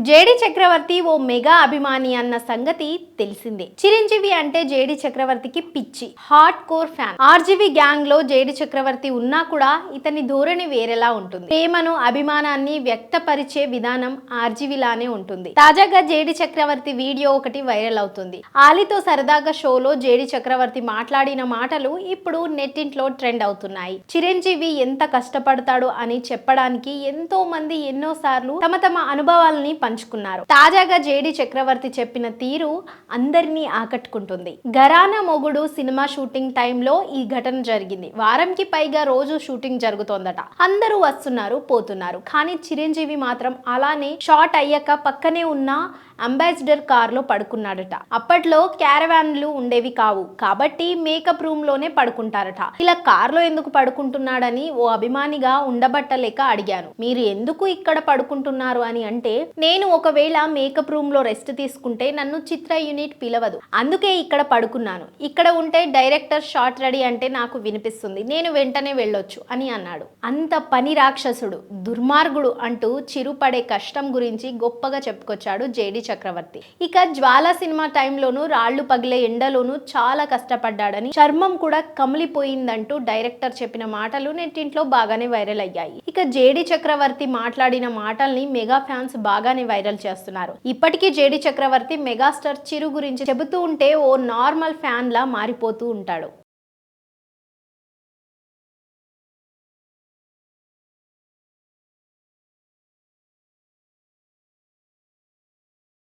JD చక్రవర్తి ఓ mega అభిమాని అన్న సంగతి తెలిసిందే. చిరంజీవి అంటే జేడి చక్రవర్తికి పిచ్చి, hard core fan. RGV gang లో జేడి చక్రవర్తి ఉన్నా కూడా ఇతని ధోరణి వేరేలా ఉంటుంది. ప్రేమను, అభిమానాన్ని వ్యక్తపరిచే విధానం ఆర్జీవి లానే ఉంటుంది. తాజాగా జేడి చక్రవర్తి వీడియో ఒకటి వైరల్ అవుతుంది. ఆలీతో సరదాగా షోలో జేడి చక్రవర్తి మాట్లాడిన మాటలు ఇప్పుడు నెట్టింట్లో ట్రెండ్ అవుతున్నాయి. చిరంజీవి ఎంత కష్టపడతాడు అని చెప్పడానికి ఎంతో మంది ఎన్నోసార్లు తమ అనుభవాలని పంచుకున్నారు. తాజాగా జేడి చక్రవర్తి చెప్పిన తీరు అందరినీ ఆకట్టుకుంటుంది. ఘరానా మొగుడు సినిమా షూటింగ్ టైంలో ఈ ఘటన జరిగింది. వారంకి పైగా రోజు షూటింగ్ జరుగుతోందట. అందరూ వస్తున్నారు, పోతున్నారు. కానీ చిరంజీవి మాత్రం అలానే షాట్ అయ్యాక పక్కనే ఉన్న అంబాసిడర్ కార్ లో పడుకున్నాడట. అప్పట్లో క్యారవాన్లు ఉండేవి కావు కాబట్టి మేకప్ రూమ్ లోనే పడుకుంటారట. ఇలా కార్ లో ఎందుకు పడుకుంటున్నాడని ఓ అభిమానిగా ఉండబట్టలేక అడిగాను. మీరు ఎందుకు ఇక్కడ పడుకుంటున్నారు అని అంటే, నేను ఒకవేళ మేకప్ రూమ్ లో రెస్ట్ తీసుకుంటే నన్ను చిత్ర యూనిట్ పిలవదు, అందుకే ఇక్కడ పడుకున్నాను. ఇక్కడ ఉంటే డైరెక్టర్ షాట్ రెడీ అంటే నాకు వినిపిస్తుంది, నేను వెంటనే వెళ్ళొచ్చు అని అన్నాడు. అంత పని రాక్షసుడు, దుర్మార్గుడు అంటూ చిరుపడే కష్టం గురించి గొప్పగా చెప్పుకొచ్చాడు జేడి చక్రవర్తి. ఇక జ్వాల సినిమా టైంలోనూ రాళ్లు పగిలే ఎండలోనూ చాలా కష్టపడ్డాడని, చర్మం కూడా కమిలిపోయిందంటూ డైరెక్టర్ చెప్పిన మాటలు నెట్టింట్లో బాగానే వైరల్ అయ్యాయి. ఇక జేడి చక్రవర్తి మాట్లాడిన మాటల్ని మెగా ఫ్యాన్స్ బాగానే వైరల్ చేస్తున్నారు. ఇప్పటికీ జేడి చక్రవర్తి మెగాస్టార్ చిరు గురించి చెబుతూ ఉంటే ఓ నార్మల్ ఫ్యాన్ లా మారిపోతూ ఉంటాడు.